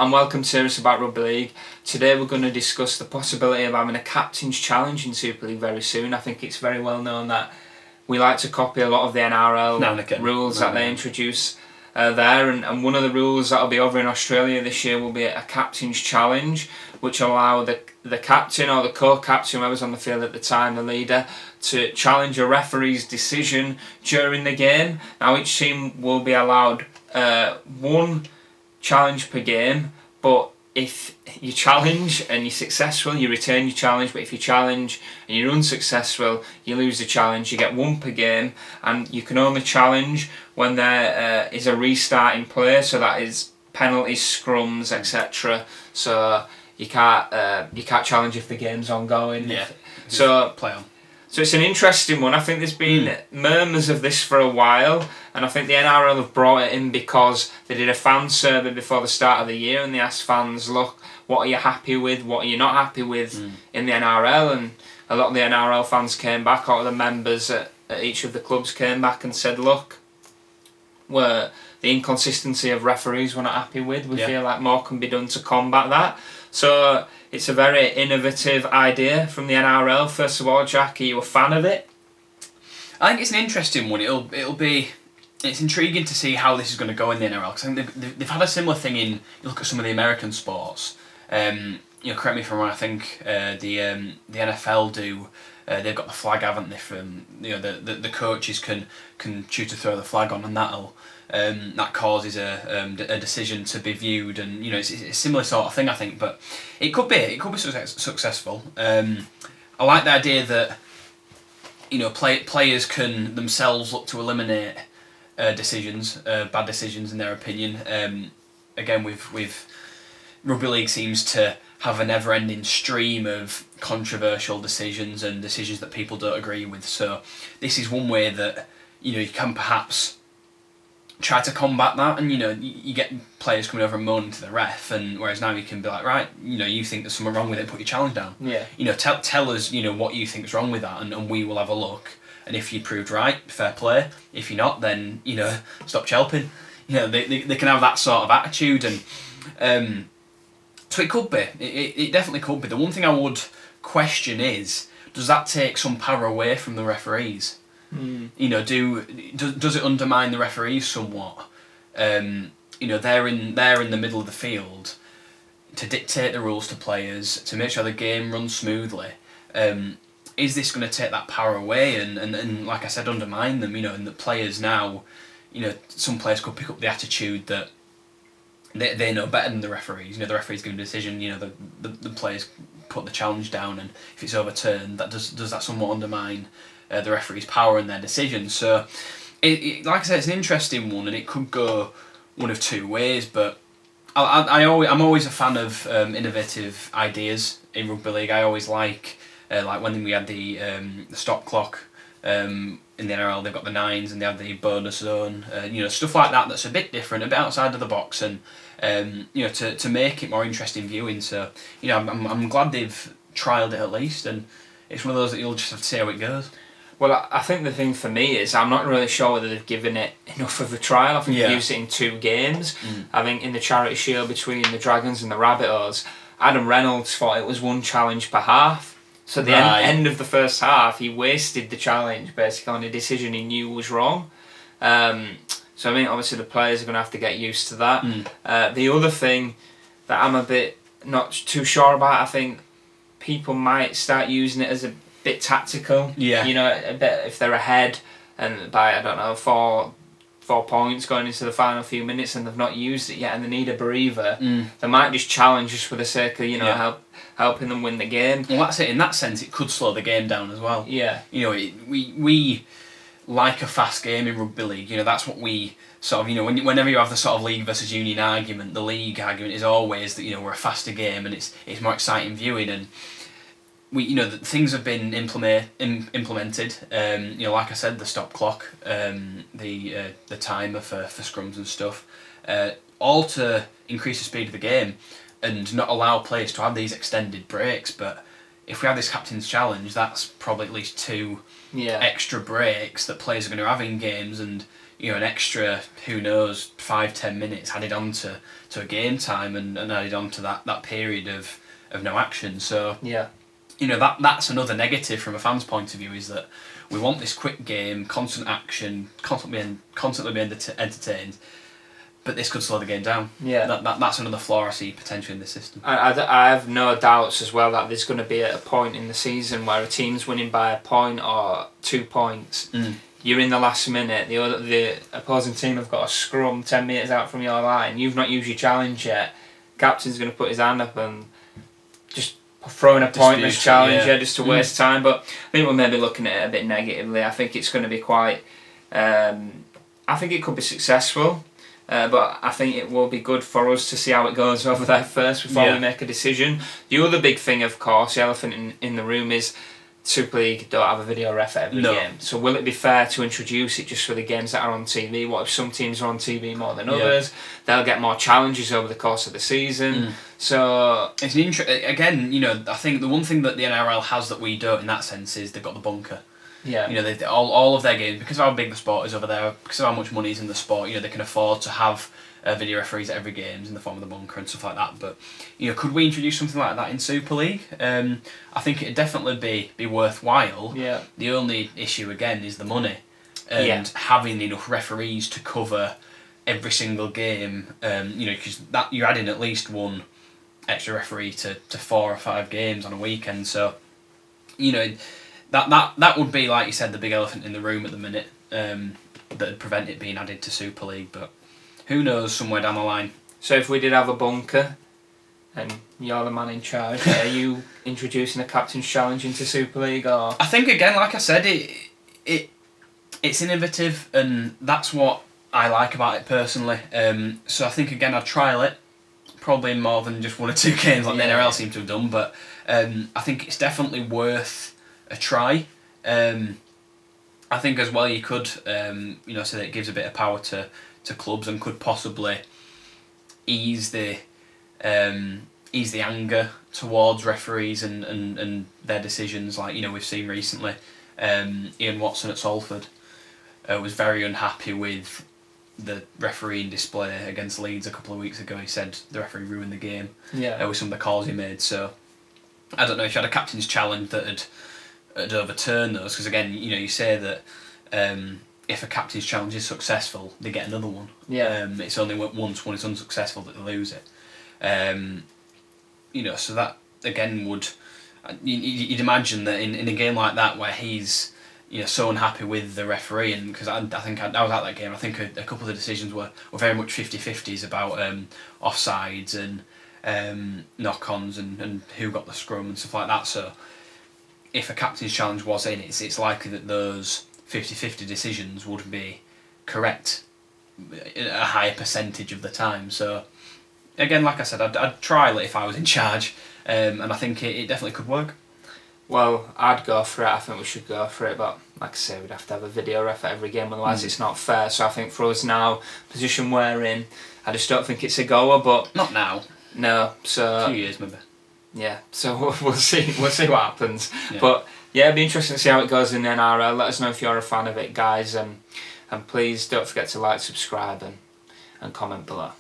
I'm welcome to Serious About Rugby League. Today we're going to discuss the possibility of having a captain's challenge in Super League very soon. I think it's very well known that we like to copy a lot of the NRL rules that they introduce there, and one of the rules that will be over in Australia this year will be a captain's challenge, which will allow the captain or the co-captain, whoever's on the field at the time, the leader, to challenge a referee's decision during the game. Now each team will be allowed one challenge per game, but if you challenge and you're successful, you retain your challenge, but if you challenge and you're unsuccessful, you lose the challenge. You get one per game, and you can only challenge when there is a restart in play, so that is penalties, scrums, etc. So you can't challenge if the game's ongoing. Yeah. So play on. So it's an interesting one. I think there's been murmurs of this for a while, and I think the NRL have brought it in because they did a fan survey before the start of the year, and they asked fans, look, what are you happy with, what are you not happy with in the NRL, and a lot of the NRL fans came back, or the members at each of the clubs came back and said, look, the inconsistency of referees we're not happy with. We feel like more can be done to combat that. So it's a very innovative idea from the NRL. First of all, Jack, are you a fan of it? I think it's an interesting one. It's intriguing to see how this is going to go in the NRL, because I think they've had a similar thing in. You look at some of the American sports. Correct me if I'm wrong. I think the NFL do. They've got the flag, haven't they? From the coaches can choose to throw the flag on, and that causes a decision to be viewed, and it's a similar sort of thing, I think. But it could be successful. I like the idea that players can themselves look to eliminate bad decisions in their opinion. Again, with Rugby League seems to have a never-ending stream of controversial decisions and decisions that people don't agree with. So this is one way that you can perhaps try to combat that, and you get players coming over and moaning to the ref, and whereas now you can be like, right, you think there's something wrong with it, put your challenge down. Yeah. Tell us what you think's wrong with that, and we will have a look. And if you proved right, fair play. If you're not, then stop chelping. They can have that sort of attitude, and so it could be. It definitely could be. The one thing I would question is, does that take some power away from the referees? Does it undermine the referees somewhat? They're in the middle of the field to dictate the rules to players, to make sure the game runs smoothly. Is this going to take that power away and like I said, undermine them? And the players now, some players could pick up the attitude that they know better than the referees. The referees give a decision. The players put the challenge down, and if it's overturned, does that somewhat undermine the referee's power and their decisions? So, like I said, it's an interesting one, and it could go one of two ways. But I'm always a fan of innovative ideas in rugby league. I always like when we had the stop clock in the NRL. They've got the nines, and they have the bonus zone. Stuff like that that's a bit different, a bit outside of the box, and to make it more interesting viewing. So I'm glad they've trialled it at least, and it's one of those that you'll just have to see how it goes. Well, I think the thing for me is I'm not really sure whether they've given it enough of a trial. I think they've used it in 2 games. I think in the Charity Shield between the Dragons and the Rabbitohs, Adam Reynolds thought it was 1 challenge per half. So at the end of the first half, he wasted the challenge basically on a decision he knew was wrong. So I mean, obviously the players are going to have to get used to that. The other thing that I'm a bit not too sure about, I think people might start using it as a bit tactical. Yeah. A bit if they're ahead and by, I don't know, 4 points going into the final few minutes and they've not used it yet and they need a breather, they might just challenge just for the sake of, helping them win the game. Well, that's it. In that sense, it could slow the game down as well. Yeah. We like a fast game in rugby league. That's what we sort of, whenever you have the sort of league versus union argument, the league argument is always that, we're a faster game and it's more exciting viewing, and things have been implemented. Like I said, the stop clock, the timer for scrums and stuff, all to increase the speed of the game and not allow players to have these extended breaks. But if we have this captain's challenge, that's probably at least 2 extra breaks that players are going to have in games, and an extra, who knows, 5-10 minutes added on to a game time and added on to that period of no action. So that's another negative from a fan's point of view, is that we want this quick game, constant action, constantly being entertained, but this could slow the game down. That's another flaw I see potentially in the system. I have no doubts as well that there's going to be a point in the season where a team's winning by a point or 2 points. You're in the last minute, the opposing team have got a scrum 10 metres out from your line, you've not used your challenge yet, captain's going to put his hand up and just throw in a pointless challenge just to waste time. But I think we're maybe looking at it a bit negatively. I think it's going to be quite... I think it could be successful, but I think it will be good for us to see how it goes over there first before we make a decision. The other big thing, of course, the elephant in the room, is Super League don't have a video ref at every game. So will it be fair to introduce it just for the games that are on TV? What if some teams are on TV more than others? They'll get more challenges over the course of the season. So it's an again, I think the one thing that the NRL has that we don't in that sense is they've got the bunker. They all of their games, because of how big the sport is over there, because of how much money is in the sport, they can afford to have video referees at every game in the form of the bunker and stuff like that. But could we introduce something like that in Super League? I think it'd definitely be worthwhile. The only issue again is the money, and having enough referees to cover every single game. Because that you're adding at least one extra referee to 4 or 5 games on a weekend. So that would be, like you said, the big elephant in the room at the minute, that'd prevent it being added to Super League. But who knows, somewhere down the line. So if we did have a bunker, and you're the man in charge, are you introducing a captain's challenge into Super League? Or I think, again, like I said, it's innovative, and that's what I like about it personally. So I think, again, I'd trial it, probably in more than just 1 or 2 games like the NRL seem to have done, but I think it's definitely worth a try. I think as well you could, so that it gives a bit of power to clubs and could possibly ease the anger towards referees and their decisions. Like we've seen recently, Ian Watson at Salford was very unhappy with the refereeing display against Leeds a couple of weeks ago. He said the referee ruined the game with some of the calls he made. So I don't know if you had a captain's challenge that had overturn those, because again, you say that if a captain's challenge is successful, they get another one. It's only once when it's unsuccessful that they lose it. So that again would you'd imagine that in a game like that where he's so unhappy with the referee, and because I think I was at that game, I think a couple of the decisions were very much 50-50s about offsides and knock-ons and who got the scrum and stuff like that. So if a captain's challenge was in it, it's likely that those 50-50 decisions would be correct a higher percentage of the time. So again, like I said, I'd trial it if I was in charge, and I think it definitely could work. Well, I'd go for it. I think we should go for it, but like I say, we'd have to have a video ref at every game, otherwise it's not fair. So I think for us now, position we're in, I just don't think it's a goer. But not now. No. So 2 years maybe. Yeah. So we'll see. We'll see what happens. But yeah, it'd be interesting to see how it goes in the NRL. Let us know if you're a fan of it, guys, and please don't forget to like, subscribe, and comment below.